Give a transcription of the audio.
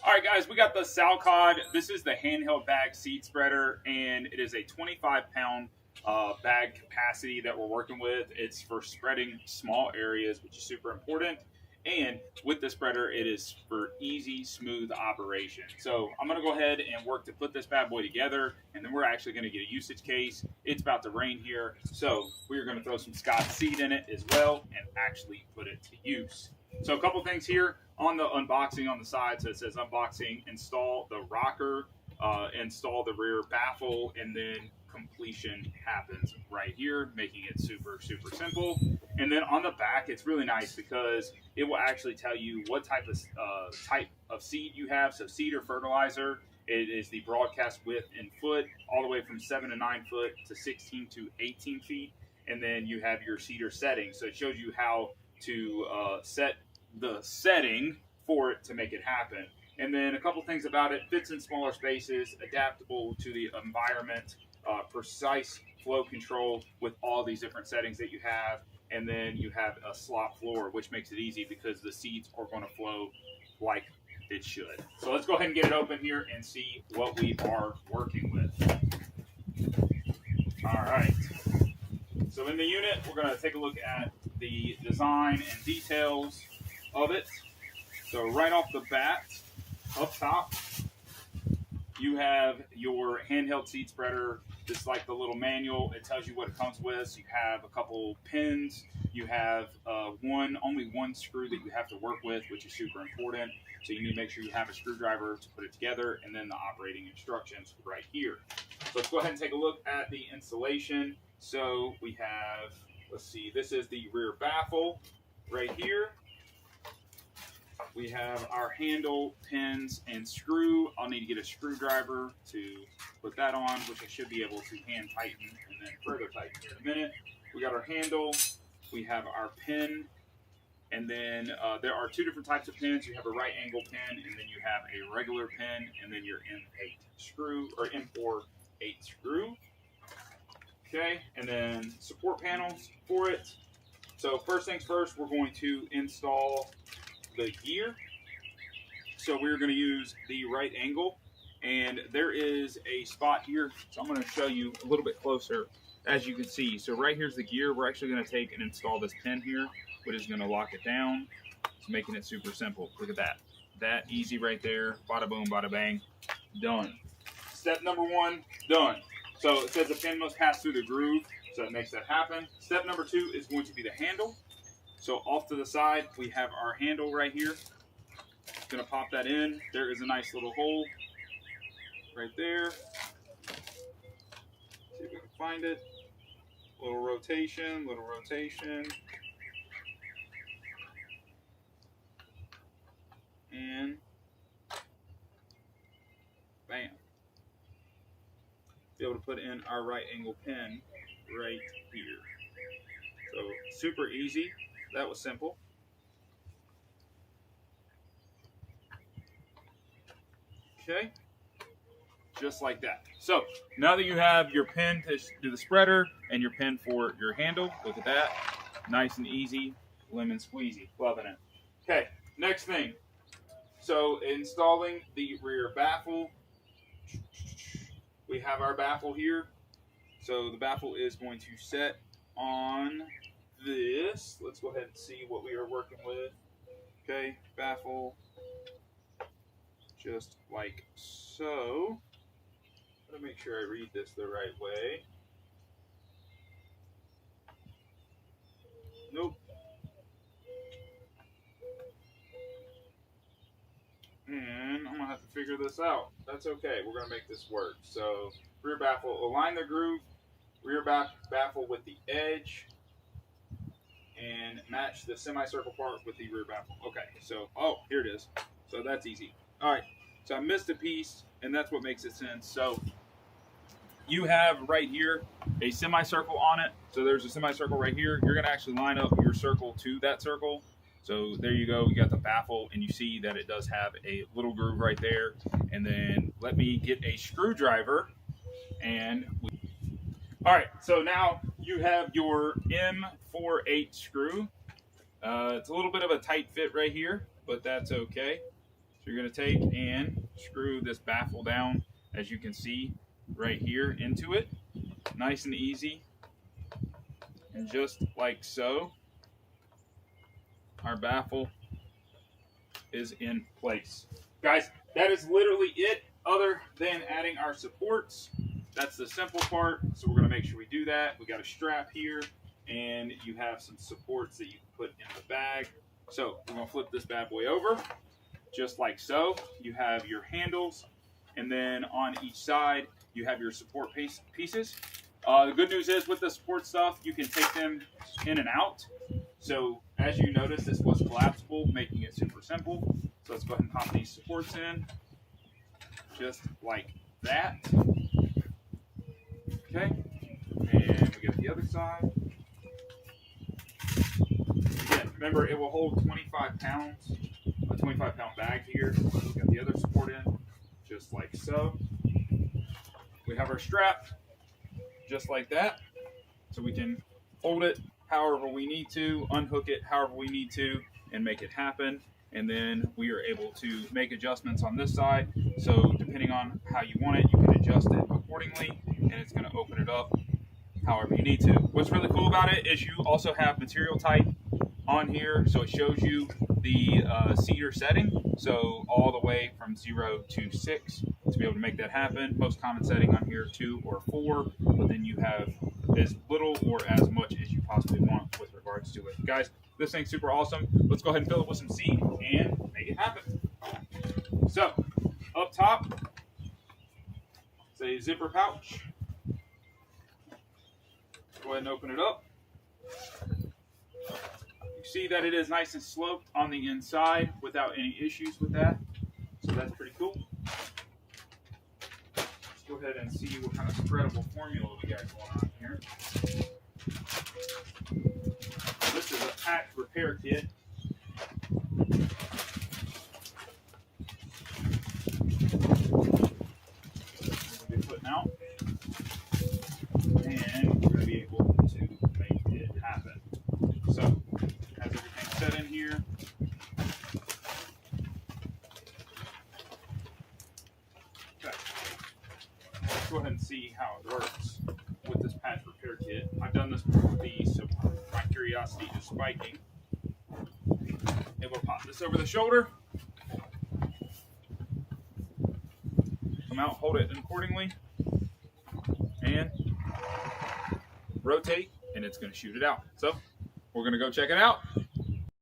All right, guys, we got the Salcod. This is the handheld bag seed spreader, and it is a 25-pound bag capacity that we're working with. It's for spreading small areas, which is super important. And with the spreader, it is for easy, smooth operation. So I'm going to go ahead and work to put this bad boy together, and then we're actually going to get a usage case. It's about to rain here, so we're going to throw some Scotch seed in it as well and actually put it to use. So a couple things here on the unboxing on the side. So it says unboxing, install the rocker, install the rear baffle, and then completion happens right here, making it super, super simple. And then on the back, it's really nice because it will actually tell you what type of seed you have. So seed or fertilizer, it is the broadcast width in foot, all the way from 7 to 9 foot to 16 to 18 feet. And then you have your seeder setting. So it shows you how to set the setting for it to make it happen. And then a couple things about it: fits in smaller spaces, adaptable to the environment, precise flow control with all these different settings that you have. And then you have a slop floor, which makes it easy because the seeds are going to flow like it should. So let's go ahead and get it open here and see what we are working with. All right. So in the unit, we're going to take a look at the design and details of it. So right off the bat, up top, you have your handheld seed spreader. Just like the little manual, it tells you what it comes with. So you have a couple pins. You have only one screw that you have to work with, which is super important. So you need to make sure you have a screwdriver to put it together, and then the operating instructions right here. So let's go ahead and take a look at the installation. So we have, let's see, this is the rear baffle right here. We have our handle, pins, and screw. I'll need to get a screwdriver to put that on, which I should be able to hand tighten and then further tighten here in a minute. We got our handle, we have our pin, and then there are two different types of pins. You have a right angle pin, and then you have a regular pin, and then your M8 screw, or M4-8 screw. Okay, and then support panels for it. So first things first, we're going to install the gear. So we're going to use the right angle, and there is a spot here. So I'm going to show you a little bit closer. As you can see, so right here's the gear. We're actually going to take and install this pin here, which is going to lock it down. It's making it super simple. Look at that. That easy right there. Bada boom, bada bang. Done. Step number one, done. So it says the pin must pass through the groove, so it makes that happen. Step number two is going to be the handle. So off to the side, we have our handle right here. Gonna pop that in. There is a nice little hole right there. See if we can find it. Little rotation, little rotation. And bam. Be able to put in our right angle pin right here. So super easy. That was simple. Okay, just like that. So now that you have your pin to do the spreader and your pin for your handle, look at that. Nice and easy, lemon squeezy, loving it. Okay, next thing. So installing the rear baffle. We have our baffle here. So the baffle is going to set on this. Let's go ahead and see what we are working with. Okay, baffle, just like so. Gotta make sure I read this the right way. Nope. And I'm gonna have to figure this out. That's okay, we're gonna make this work. So rear baffle, align the groove, rear baffle with the edge, and match the semicircle part with the rear baffle. Okay, so, oh, here it is. So that's easy. All right, so I missed a piece, and that's what makes it sense. So you have right here a semicircle on it. So there's a semicircle right here. You're gonna actually line up your circle to that circle. So there you go, you got the baffle, and you see that it does have a little groove right there. And then let me get a screwdriver, and all right, so now you have your M4-8 screw. It's a little bit of a tight fit right here, but that's okay. So you're going to take and screw this baffle down, as you can see right here, into it. Nice and easy. And just like so, our baffle is in place. Guys, that is literally it, other than adding our supports. That's the simple part, so we're going to make sure we do that. We got a strap here, and you have some supports that you can put in the bag. So we're going to flip this bad boy over, just like so. You have your handles, and then on each side, you have your support pieces. The good news is with the support stuff, you can take them in and out. So as you notice, this was collapsible, making it super simple. So let's go ahead and pop these supports in, just like that. Okay, and we got the other side. Again, remember it will hold 25 pounds, a 25-pound bag here. We got the other support in, just like so. We have our strap, just like that, so we can hold it however we need to, unhook it however we need to, and make it happen. And then we are able to make adjustments on this side. So depending on how you want it, you can adjust it accordingly, and it's going to open it up however you need to. What's really cool about it is you also have material type on here, so it shows you the cedar setting, so all the way from 0 to 6 to be able to make that happen. Most common setting on here 2 or 4, but then you have as little or as much as you possibly want with regards to it. Guys, this thing's super awesome. Let's go ahead and fill it with some seed and make it happen. So, up top, it's a zipper pouch. Go ahead and open it up. You see that it is nice and sloped on the inside without any issues with that. So that's pretty cool. Let's go ahead and see what kind of spreadable formula we got going on here. This is a patch repair kit. We'll be putting out, and we're going to be able to make it happen. So, has everything set in here. Okay. Let's go ahead and see how it works with this patch repair kit. I've done this before with these, so my curiosity is spiking. And we'll pop this over the shoulder. Come out, hold it accordingly, and rotate, and it's going to shoot it out. So we're going to go check it out.